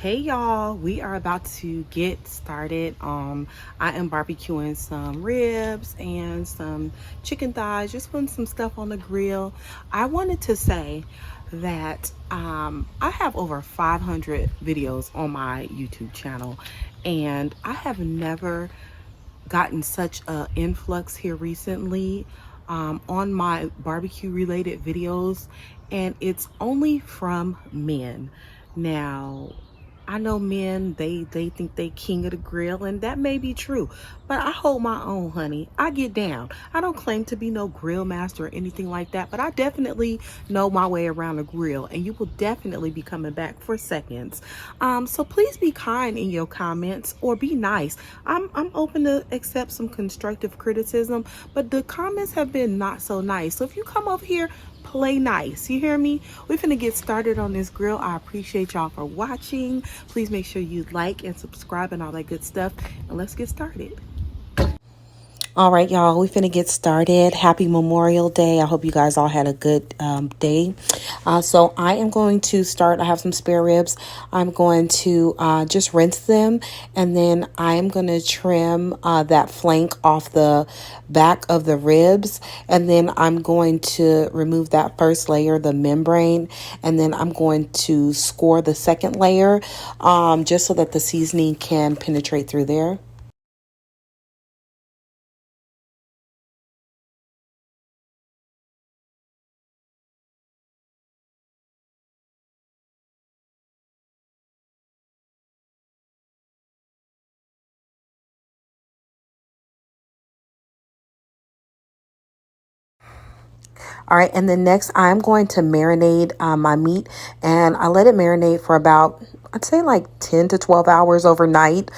Hey y'all, we are about to get started. I am barbecuing some ribs and some chicken thighs, just putting some stuff on the grill. I wanted to say that I have over 500 videos on my YouTube channel, and I have never gotten such a influx here recently on my barbecue related videos, and it's only from men. Now, I know men, they think they king of the grill, and that may be true, but I hold my own, honey. I get down. I don't claim to be no grill master or anything like that, but I definitely know my way around a grill, and you will definitely be coming back for seconds. So please be kind in your comments, or be nice. I'm open to accept some constructive criticism, but the comments have been not so nice. So if you come over here, play nice. You hear me? We're finna get started on this grill. I appreciate y'all for watching. Please make sure you like and subscribe and all that good stuff. And let's get started. All right, y'all, we finna get started. Happy Memorial Day. I hope you guys all had a good day. So I am going to start. I have some spare ribs. I'm going to just rinse them, and then I'm going to trim that flank off the back of the ribs, and then I'm going to remove that first layer, the membrane, and then I'm going to score the second layer just so that the seasoning can penetrate through there. All right, and then next I'm going to marinate my meat, and I let it marinate for about, I'd say like 10 to 12 hours overnight.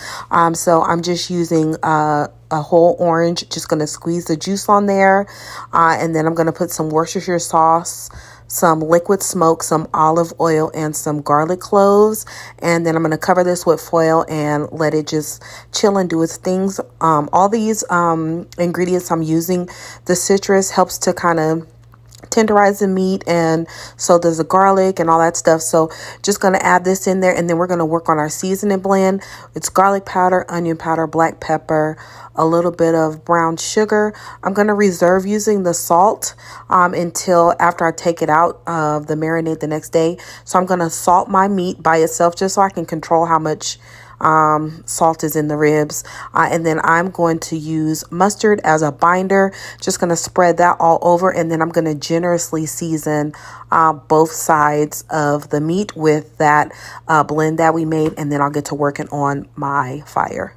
So I'm just using a whole orange, just going to squeeze the juice on there, and then I'm going to put some Worcestershire sauce, some liquid smoke, some olive oil, and some garlic cloves. And then I'm going to cover this with foil and let it just chill and do its things. All these ingredients I'm using, the citrus helps to kind of tenderize the meat, and so does the garlic and all that stuff. So just going to add this in there, and then we're going to work on our seasoning blend. It's garlic powder, onion powder, black pepper, a little bit of brown sugar. I'm going to reserve using the salt until after I take it out of the marinade the next day. So I'm going to salt my meat by itself just so I can control how much salt is in the ribs, and then I'm going to use mustard as a binder. Just going to spread that all over, and then I'm going to generously season both sides of the meat with that blend that we made, and then I'll get to working on my fire.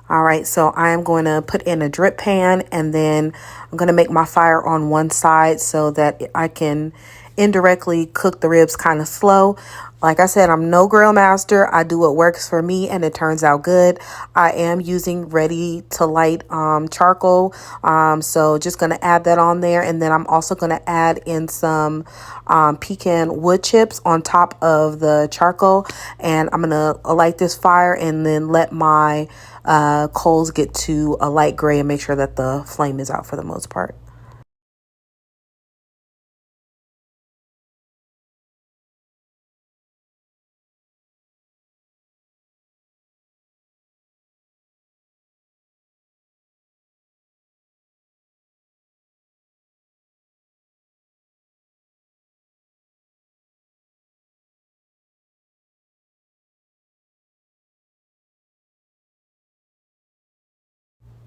All right, so I am going to put in a drip pan, and then I'm going to make my fire on one side so that I can indirectly cook the ribs kind of slow. Like I said, I'm no grill master. I do what works for me, and it turns out good. I am using ready to light charcoal. So just going to add that on there, and then I'm also going to add in some pecan wood chips on top of the charcoal, and I'm going to light this fire and then let my coals get to a light gray and make sure that the flame is out for the most part.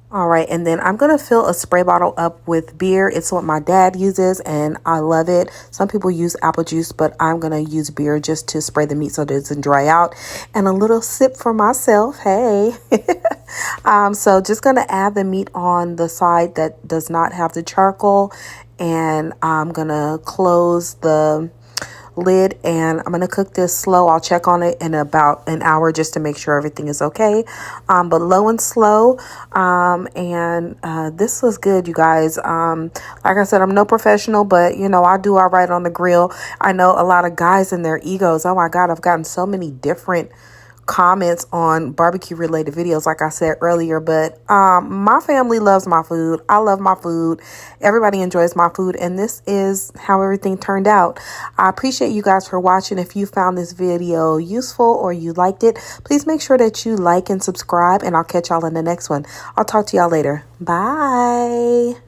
All right, and then I'm going to fill a spray bottle up with beer. It's what my dad uses, and I love it. Some people use apple juice, but I'm going to use beer just to spray the meat so it doesn't dry out. And a little sip for myself. Hey. So just going to add the meat on the side that does not have the charcoal, and I'm going to close the lid, and I'm gonna cook this slow. I'll check on it in about an hour just to make sure everything is okay, but low and slow. And this was good, you guys. Like I said, I'm no professional, but you know, I do all right on the grill. I know a lot of guys and their egos. Oh my God, I've gotten so many different comments on barbecue related videos, like I said earlier, but my family loves my food. I love my food. Everybody enjoys my food, and this is how everything turned out. I appreciate you guys for watching. If you found this video useful or you liked it, please make sure that you like and subscribe, and I'll catch y'all in the next one. I'll talk to y'all later. Bye.